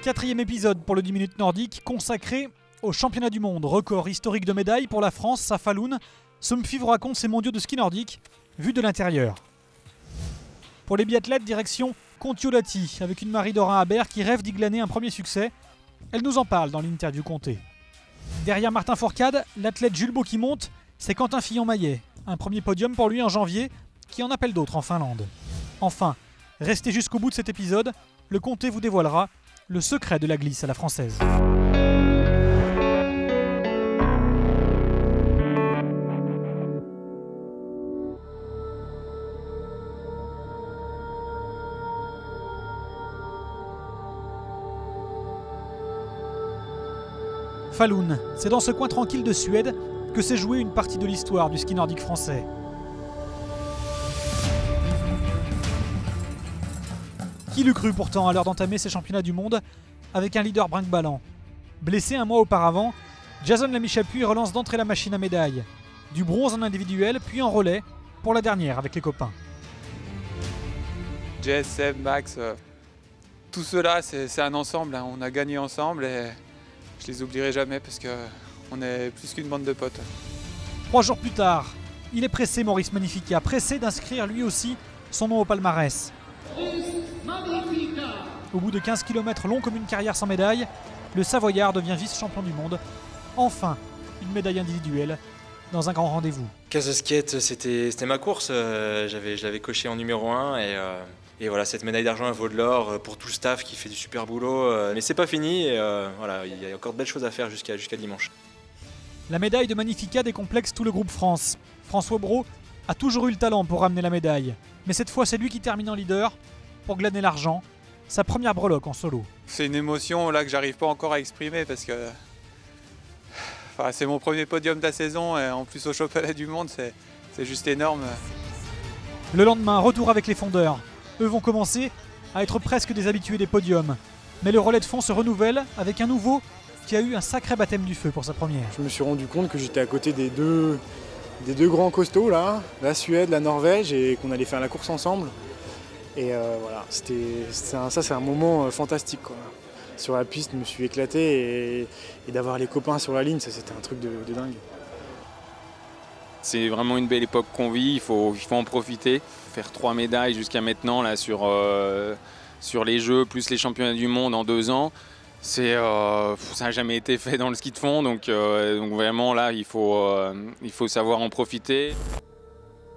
4e épisode pour le 10 minutes nordique consacré au championnat du monde. Record historique de médailles pour la France à Falun. Somfy vous raconte ces mondiaux de ski nordique vus de l'intérieur. Pour les biathlètes, direction Kontiolahti avec une Marie Dorin Habert qui rêve d'y glaner un premier succès. Elle nous en parle dans l'interview Comté. Derrière Martin Fourcade, l'athlète Jules Beau qui monte, c'est Quentin Fillon-Maillet. Un premier podium pour lui en janvier qui en appelle d'autres en Finlande. Enfin, restez jusqu'au bout de cet épisode, le Comté vous dévoilera le secret de la glisse à la française. Falun, c'est dans ce coin tranquille de Suède que s'est jouée une partie de l'histoire du ski nordique français. Qui l'eût cru pourtant à l'heure d'entamer ces championnats du monde avec un leader brinque-ballant. Blessé un mois auparavant, Jason Lamy-Chappuis relance d'entrée la machine à médailles. Du bronze en individuel, puis en relais, pour la dernière avec les copains. Jess, Seb, Max, tout cela c'est un ensemble, hein. On a gagné ensemble et je les oublierai jamais parce qu'on est plus qu'une bande de potes. 3 jours plus tard, il est pressé, Maurice Magnifica, pressé d'inscrire lui aussi son nom au palmarès. Au bout de 15 km long comme une carrière sans médaille, le Savoyard devient vice-champion du monde. Enfin, une médaille individuelle dans un grand rendez-vous. Kazasket, c'était ma course. Je l'avais coché en numéro 1 et voilà, cette médaille d'argent elle vaut de l'or pour tout le staff qui fait du super boulot. Mais c'est pas fini et voilà, il y a encore de belles choses à faire jusqu'à dimanche. La médaille de Magnifica décomplexe tout le groupe France. François Brault a toujours eu le talent pour ramener la médaille. Mais cette fois, c'est lui qui termine en leader pour glaner l'argent. Sa première breloque en solo. C'est une émotion là que j'arrive pas encore à exprimer parce que c'est mon premier podium de la saison et en plus au championnat du monde, c'est juste énorme. Le lendemain, retour avec les fondeurs. Eux vont commencer à être presque des habitués des podiums. Mais le relais de fond se renouvelle avec un nouveau qui a eu un sacré baptême du feu pour sa première. Je me suis rendu compte que j'étais à côté des deux grands costauds là, la Suède, la Norvège, et qu'on allait faire la course ensemble. Et voilà, c'est un moment fantastique, quoi. Sur la piste, je me suis éclaté et d'avoir les copains sur la ligne, ça c'était un truc de dingue. C'est vraiment une belle époque qu'on vit, il faut en profiter. Faire 3 médailles jusqu'à maintenant là, sur les Jeux, plus les championnats du monde en 2 ans, ça n'a jamais été fait dans le ski de fond, donc vraiment là, il faut savoir en profiter.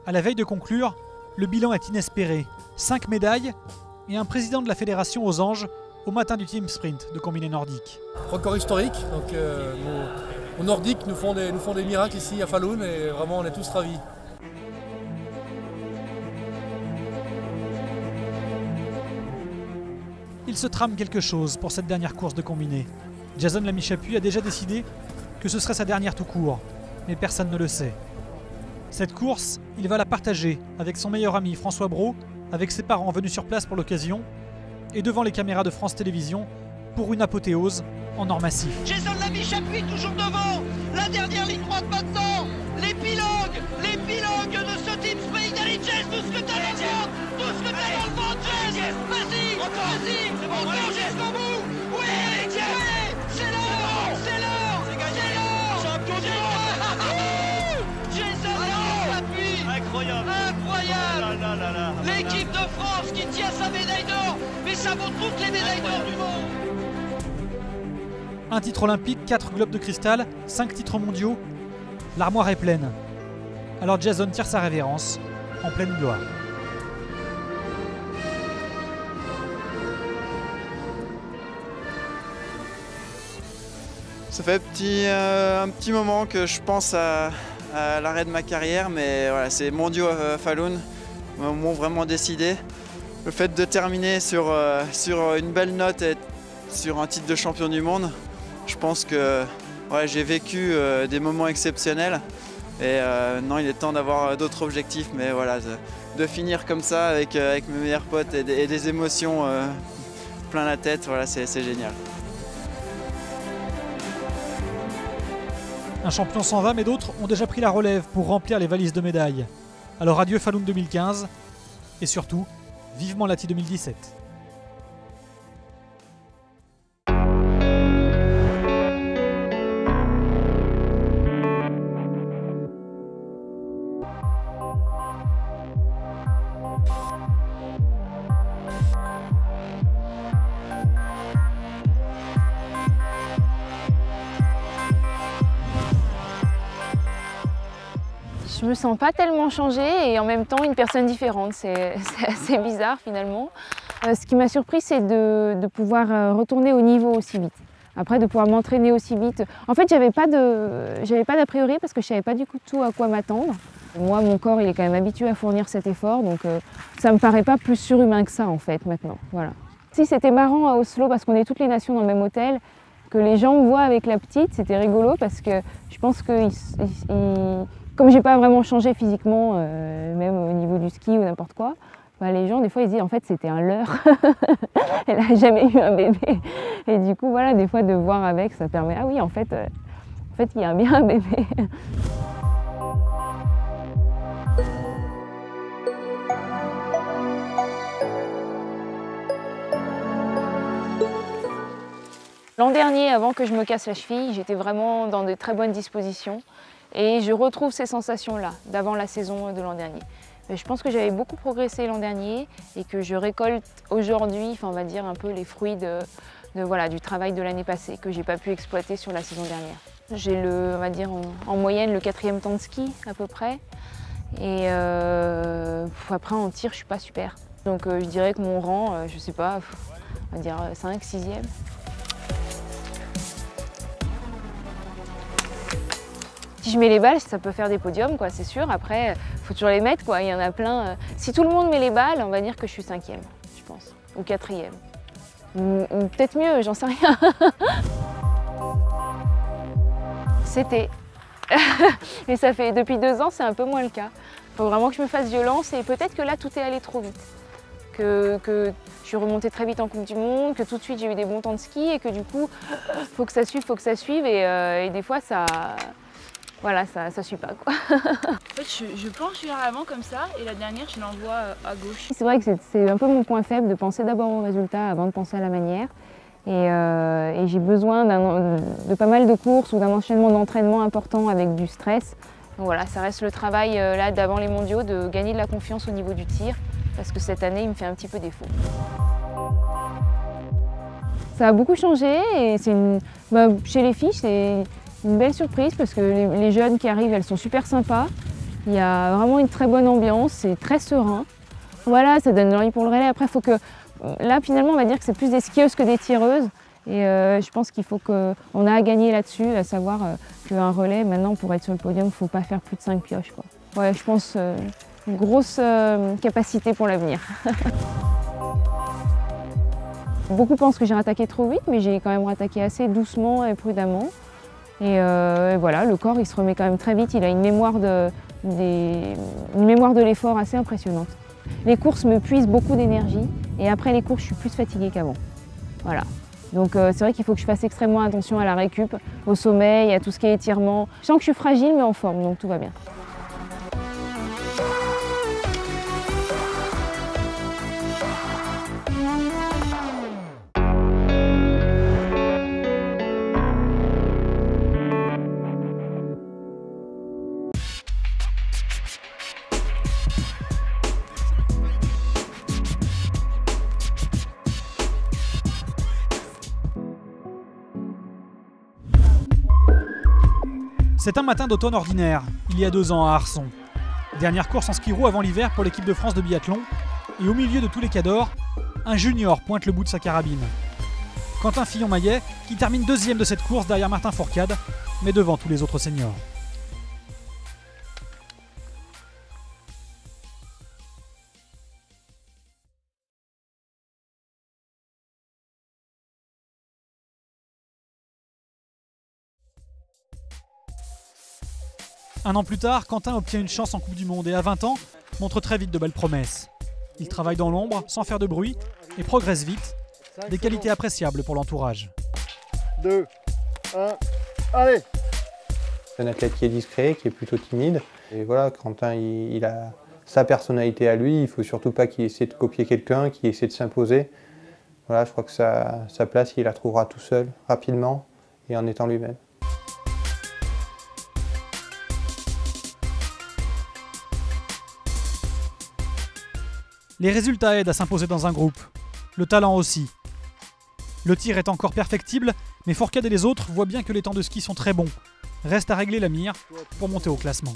À la veille de conclure, le bilan est inespéré. 5 médailles et un président de la fédération aux anges au matin du team sprint de combiné nordique. Record historique, donc nos nordiques nous font des miracles ici à Falun et vraiment on est tous ravis. Il se trame quelque chose pour cette dernière course de combiné. Jason Lamy-Chappuis a déjà décidé que ce serait sa dernière tout court, mais personne ne le sait. Cette course, il va la partager avec son meilleur ami François Brault, avec ses parents venus sur place pour l'occasion, et devant les caméras de France Télévisions pour une apothéose en or massif. Jason Lamy-Chappuis toujours devant, la dernière ligne droite maintenant, l'épilogue de ce team sprint. Allez Jess, tout ce que t'as dans le ventre, Jess, vas-y, encore jusqu'au bout, oui, c'est l'heure, champion du monde, Jason Lamy-Chappuis, incroyable, l'équipe de France qui tient sa médaille d'or, mais ça vaut toutes les médailles d'or du monde. Un titre olympique, 4 globes de cristal, 5 titres mondiaux, l'armoire est pleine. Alors Jason tire sa révérence en pleine gloire. Ça fait un petit moment que je pense à l'arrêt de ma carrière, mais voilà, c'est mondiaux à Falun m'ont vraiment décidé. Le fait de terminer sur une belle note et sur un titre de champion du monde, je pense que ouais, j'ai vécu des moments exceptionnels et non, il est temps d'avoir d'autres objectifs, mais voilà, de finir comme ça avec mes meilleurs potes et des émotions plein la tête, voilà, c'est génial. Un champion s'en va, mais d'autres ont déjà pris la relève pour remplir les valises de médailles. Alors adieu Falun 2015 et surtout, vivement Lahti 2017. Je me sens pas tellement changée et en même temps une personne différente. C'est assez bizarre finalement. Ce qui m'a surpris, c'est de pouvoir retourner au niveau aussi vite. Après, de pouvoir m'entraîner aussi vite. En fait, j'avais pas d'a priori parce que je savais pas du tout à quoi m'attendre. Moi, mon corps, il est quand même habitué à fournir cet effort, donc ça me paraît pas plus surhumain que ça en fait maintenant. Voilà. Si c'était marrant à Oslo parce qu'on est toutes les nations dans le même hôtel, que les gens me voient avec la petite, c'était rigolo parce que je pense que comme j'ai pas vraiment changé physiquement, même au niveau du ski ou n'importe quoi, bah les gens des fois ils disent en fait c'était un leurre, elle a jamais eu un bébé. Et du coup voilà, des fois de voir avec, ça permet ah oui en fait il y a bien un bébé. L'an dernier, avant que je me casse la cheville, j'étais vraiment dans de très bonnes dispositions et je retrouve ces sensations-là d'avant la saison de l'an dernier. Mais je pense que j'avais beaucoup progressé l'an dernier et que je récolte aujourd'hui, enfin on va dire un peu les fruits voilà, du travail de l'année passée que j'ai pas pu exploiter sur la saison dernière. J'ai on va dire en moyenne le 4e temps de ski à peu près et après en tir je suis pas super. Donc je dirais que mon rang, je sais pas, on va dire 5, 6e. Si je mets les balles, ça peut faire des podiums, quoi, c'est sûr. Après, il faut toujours les mettre, quoi. Il y en a plein. Si tout le monde met les balles, on va dire que je suis 5e, je pense, ou 4e. Ou peut-être mieux, j'en sais rien. C'était. Mais ça fait depuis 2 ans, c'est un peu moins le cas. Il faut vraiment que je me fasse violence et peut-être que là, tout est allé trop vite. Que je suis remontée très vite en Coupe du Monde, que tout de suite j'ai eu des bons temps de ski et que du coup, faut que ça suive et des fois ça. Voilà, ça suit pas quoi. En fait, je penche généralement comme ça et la dernière, je l'envoie à gauche. C'est vrai que c'est un peu mon point faible de penser d'abord au résultat avant de penser à la manière. Et j'ai besoin de pas mal de courses ou d'un enchaînement d'entraînement important avec du stress. Donc voilà, ça reste le travail là d'avant les mondiaux de gagner de la confiance au niveau du tir parce que cette année, il me fait un petit peu défaut. Ça a beaucoup changé et chez les filles, c'est une belle surprise parce que les jeunes qui arrivent, elles sont super sympas. Il y a vraiment une très bonne ambiance, c'est très serein. Voilà, ça donne l'envie pour le relais. Après, faut que là, finalement, on va dire que c'est plus des skieuses que des tireuses. Et je pense qu'il faut qu'on a à gagner là-dessus, à savoir qu'un relais, maintenant, pour être sur le podium, il ne faut pas faire plus de 5 pioches, quoi. Ouais, je pense une grosse capacité pour l'avenir. Beaucoup pensent que j'ai rattaqué trop vite, mais j'ai quand même rattaqué assez doucement et prudemment. Et voilà, le corps il se remet quand même très vite, il a une mémoire de l'effort assez impressionnante. Les courses me puisent beaucoup d'énergie et après les courses je suis plus fatiguée qu'avant. Voilà. Donc c'est vrai qu'il faut que je fasse extrêmement attention à la récup, au sommeil, à tout ce qui est étirement. Je sens que je suis fragile mais en forme, donc tout va bien. C'est un matin d'automne ordinaire, il y a 2 ans à Arson. Dernière course en ski roue avant l'hiver pour l'équipe de France de biathlon. Et au milieu de tous les cadors, un junior pointe le bout de sa carabine. Quentin Fillon-Maillet qui termine 2e de cette course derrière Martin Fourcade, mais devant tous les autres seniors. Un an plus tard, Quentin obtient une chance en Coupe du Monde et à 20 ans, montre très vite de belles promesses. Il travaille dans l'ombre, sans faire de bruit, et progresse vite, des qualités appréciables pour l'entourage. 2, 1, allez! C'est un athlète qui est discret, qui est plutôt timide. Et voilà, Quentin, il a sa personnalité à lui, il ne faut surtout pas qu'il essaie de copier quelqu'un, qu'il essaie de s'imposer. Voilà, je crois que sa place, il la trouvera tout seul, rapidement, et en étant lui-même. Les résultats aident à s'imposer dans un groupe, le talent aussi. Le tir est encore perfectible, mais Fourcade et les autres voient bien que les temps de ski sont très bons. Reste à régler la mire pour monter au classement.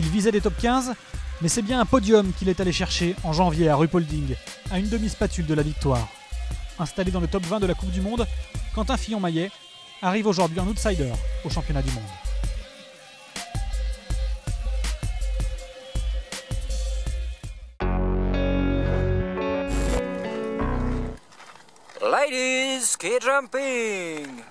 Il visait des top 15, mais c'est bien un podium qu'il est allé chercher en janvier à Ruhpolding, à une demi-spatule de la victoire. Installé dans le top 20 de la Coupe du Monde, Quentin Fillon-Maillet arrive aujourd'hui en outsider au championnat du monde. Ladies, ski jumping!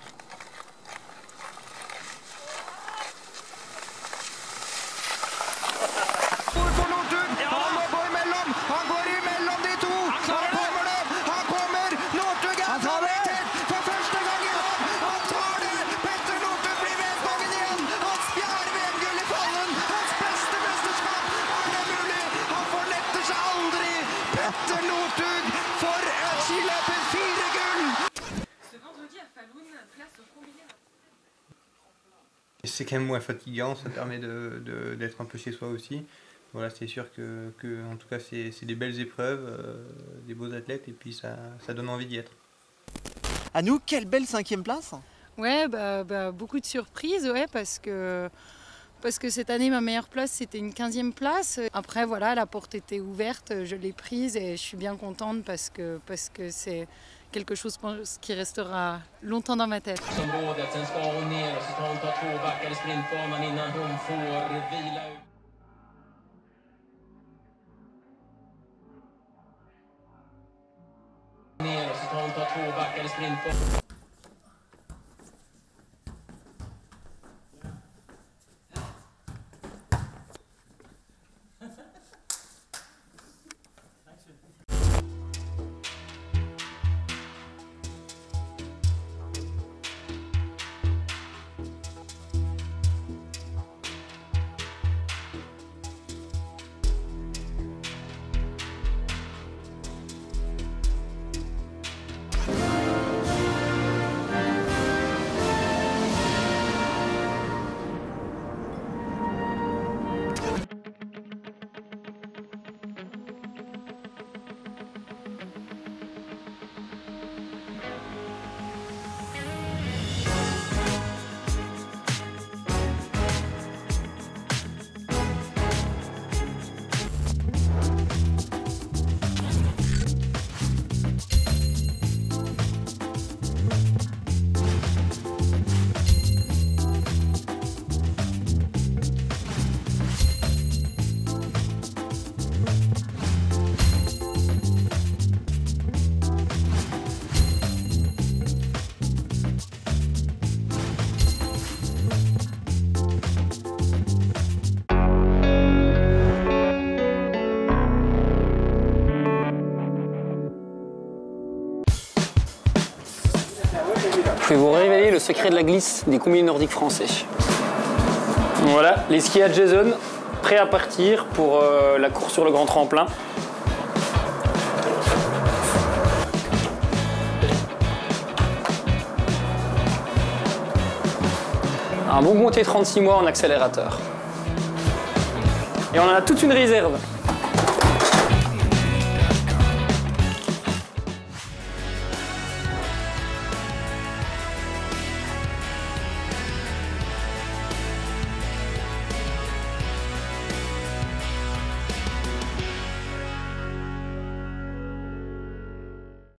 C'est quand même moins fatigant, ça permet d'être un peu chez soi aussi. Voilà, c'est sûr que en tout cas c'est des belles épreuves, des beaux athlètes et puis ça donne envie d'y être. À nous, quelle belle 5e place! Ouais, beaucoup de surprises, ouais, parce que cette année ma meilleure place c'était une 15e place. Après voilà, la porte était ouverte, je l'ai prise et je suis bien contente parce que c'est quelque chose qui restera longtemps dans ma tête. Je vais vous révéler le secret de la glisse des combis nordiques français. Voilà, les skis à Jason, prêts à partir pour la course sur le grand tremplin. Un bon compté 36 mois en accélérateur. Et on en a toute une réserve.